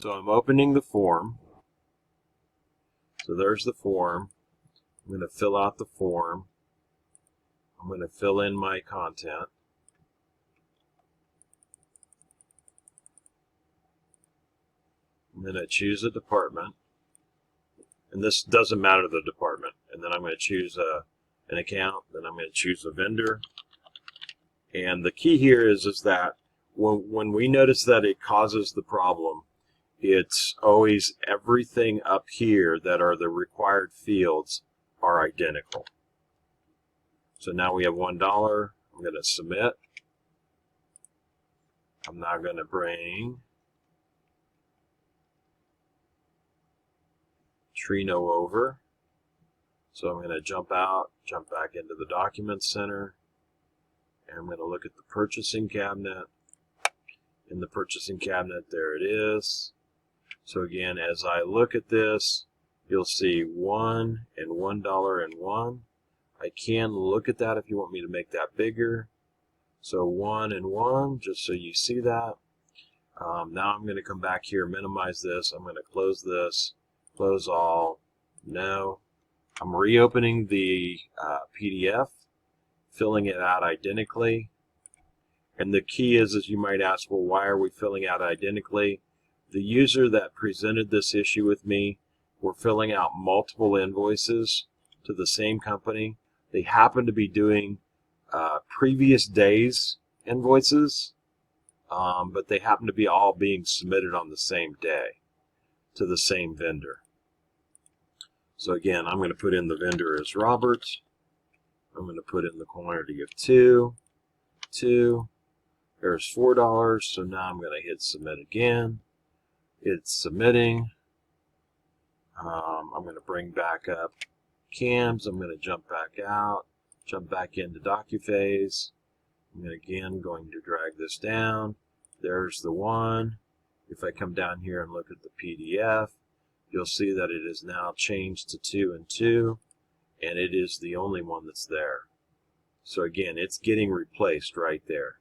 So I'm opening the form. So there's the form. I'm going to fill out the form. I'm going to fill in my content. I'm going to choose a department. And this doesn't matter the department. And then I'm going to choose an account. Then I'm going to choose a vendor. And the key here is that when we notice that it causes the problem, it's always everything up here that are the required fields are identical. So now we have $1. I'm going to submit. I'm now going to bring Trino over. So I'm going to jump out, jump back into the Documents Center, and I'm going to look at the purchasing cabinet. In the purchasing cabinet, there it is. So again, as I look at this, you'll see $1 and $1 and 1. I can look at that if you want me to make that bigger. So 1 and 1, just so you see that. Now I'm going to come back here, minimize this. I'm going to close this, close all. No. I'm reopening the PDF, filling it out identically. And the key is you might ask, well, why are we filling out identically? The user that presented this issue with me were filling out multiple invoices to the same company. They happen to be doing previous days invoices, but they happen to be all being submitted on the same day to the same vendor. So again, I'm going to put in the vendor as Robert. I'm going to put in the quantity of 2. There's $4. So now I'm going to hit submit again. It's submitting. I'm going to bring back up cams. I'm going to jump back out, jump back into Docuphase. I'm again going to drag this down. There's the 1. If I come down here and look at the PDF, you'll see that it is now changed to 2 and 2, and it is the only one that's there. So again, it's getting replaced right there.